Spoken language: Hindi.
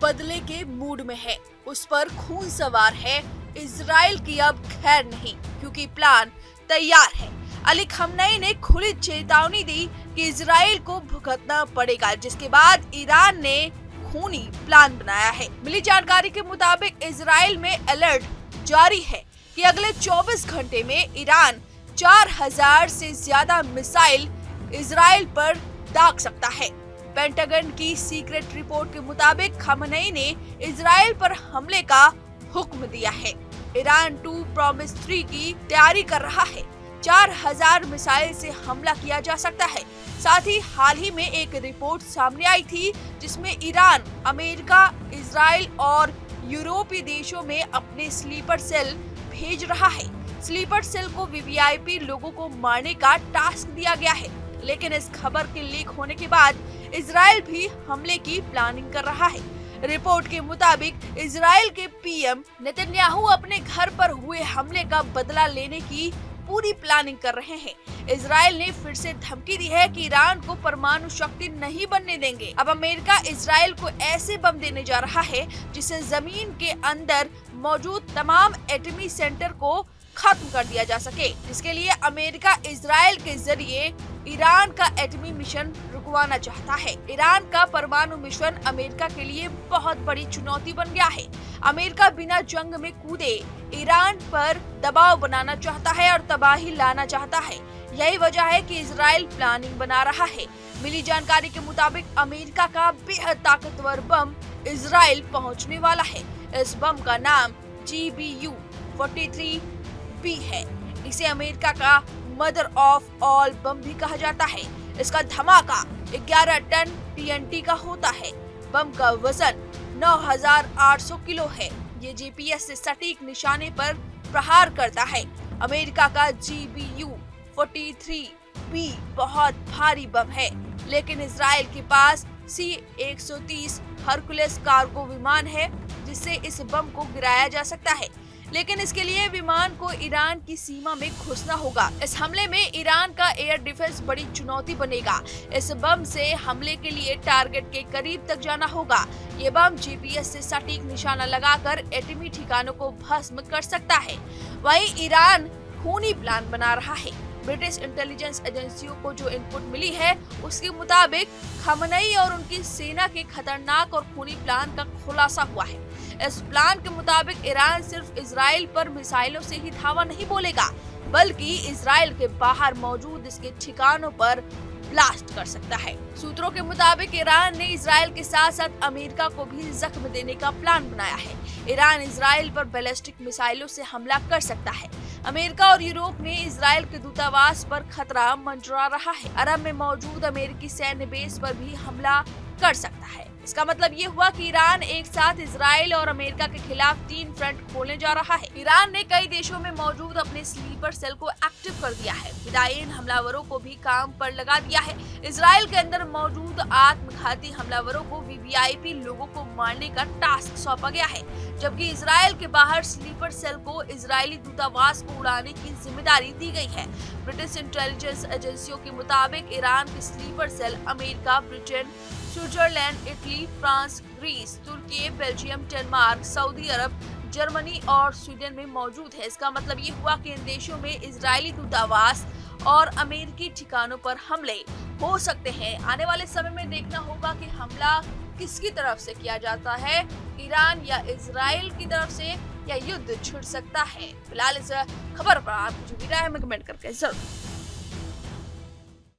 बदले के मूड में है, उस पर खून सवार है। इजराइल की अब खैर नहीं, क्योंकि प्लान तैयार है। अली खamenei ने खुली चेतावनी दी कि इजराइल को भुगतना पड़ेगा, जिसके बाद ईरान ने खूनी प्लान बनाया है। मिली जानकारी के मुताबिक इजराइल में अलर्ट जारी है कि अगले 24 घंटे में ईरान 4000 से ज्यादा मिसाइल इजराइल पर दाग सकता है। पेंटागन की सीक्रेट रिपोर्ट के मुताबिक खamenei ने इजराइल पर हमले का हुक्म दिया है। ईरान 2 प्रॉमिस 3 की तैयारी कर रहा है। 4000 मिसाइल से हमला किया जा सकता है। साथ ही हाल ही में एक रिपोर्ट सामने आई थी जिसमें ईरान, अमेरिका, इजराइल और यूरोपीय देशों में अपने स्लीपर सेल भेज रहा है। स्लीपर सेल को वीवीआईपी लोगों को मारने का टास्क दिया गया है, लेकिन इस खबर के लीक होने के बाद इजराइल भी हमले की प्लानिंग कर रहा है। रिपोर्ट के मुताबिक इजराइल के पीएम नेतन्याहू अपने घर पर हुए हमले का बदला लेने की पूरी प्लानिंग कर रहे हैं। इजराइल ने फिर से धमकी दी है कि ईरान को परमाणु शक्ति नहीं बनने देंगे। अब अमेरिका इजराइल को ऐसे बम देने जा रहा है जिससे जमीन के अंदर मौजूद तमाम एटमी सेंटर को खत्म कर दिया जा सके। इसके लिए अमेरिका इजराइल के जरिए ईरान का एटमी मिशन रुकवाना चाहता है। ईरान का परमाणु मिशन अमेरिका के लिए बहुत बड़ी चुनौती बन गया है। अमेरिका बिना जंग में कूदे ईरान पर दबाव बनाना चाहता है और तबाही लाना चाहता है। यही वजह है कि इजराइल प्लानिंग बना रहा है। मिली जानकारी के मुताबिक अमेरिका का बेहद ताकतवर बम इजराइल पहुंचने वाला है। इस बम का नाम GBU-43B है। इसे अमेरिका का मदर ऑफ ऑल बम भी कहा जाता है। इसका धमाका 11 टन TNT का होता है। बम का वजन 9800 किलो है। ये GPS से सटीक निशाने पर प्रहार करता है। अमेरिका का GBU-43B बहुत भारी बम है, लेकिन इजराइल के पास C-130 हरकुलेस कार्गो विमान है, जिससे इस बम को गिराया जा सकता है। लेकिन इसके लिए विमान को ईरान की सीमा में घुसना होगा। इस हमले में ईरान का एयर डिफेंस बड़ी चुनौती बनेगा। इस बम से हमले के लिए टारगेट के करीब तक जाना होगा। ये बम GPS से सटीक निशाना लगाकर एटमी ठिकानों को भस्म कर सकता है। वहीं ईरान खूनी प्लान बना रहा है। ब्रिटिश इंटेलिजेंस एजेंसियों को जो इनपुट मिली है, उसके मुताबिक खamenei और उनकी सेना के खतरनाक और खूनी प्लान का खुलासा हुआ है। इस प्लान के मुताबिक ईरान सिर्फ इजराइल पर मिसाइलों से ही धावा नहीं बोलेगा, बल्कि इजराइल के बाहर मौजूद इसके ठिकानों पर ब्लास्ट कर सकता है। सूत्रों के मुताबिक ईरान ने इजराइल के साथ साथ अमेरिका को भी जख्म देने का प्लान बनाया है। ईरान इजराइल पर बैलिस्टिक मिसाइलों से हमला कर सकता है। अमेरिका और यूरोप में इजराइल के दूतावास पर खतरा मंडरा रहा है। अरब में मौजूद अमेरिकी सैन्य बेस पर भी हमला कर सकता है। इसका मतलब ये हुआ कि ईरान एक साथ इजराइल और अमेरिका के खिलाफ 3 फ्रंट खोलने जा रहा है। ईरान ने कई देशों में मौजूद अपने स्लीपर सेल को एक्टिव कर दिया है। फिदायीन हमलावरों को भी काम पर लगा दिया है। इजराइल के अंदर मौजूद आत्मघाती हमलावरों को वीवीआईपी लोगों को मारने का टास्क सौंपा गया है, जबकि इजराइल के बाहर स्लीपर सेल को इजरायली दूतावास को उड़ाने की जिम्मेदारी दी गई है। ब्रिटिश इंटेलिजेंस एजेंसियों के मुताबिक ईरान के sleeper cell America, Britain, Switzerland, Italy, France, Greece, तुर्की, Belgium, Denmark, Saudi Arab, Germany और स्वीडन में मौजूद है। इसका मतलब ये हुआ कि इन देशों में इजरायली दूतावास और अमेरिकी ठिकानों पर हमले हो सकते हैं। आने वाले समय में देखना होगा कि हमला किसकी तरफ से किया जाता है, ईरान या इजराइल की तरफ से, या युद्ध छिड़ सकता है। फिलहाल इस खबर पर आपकी जो भी राय है कमेंट करके जरूर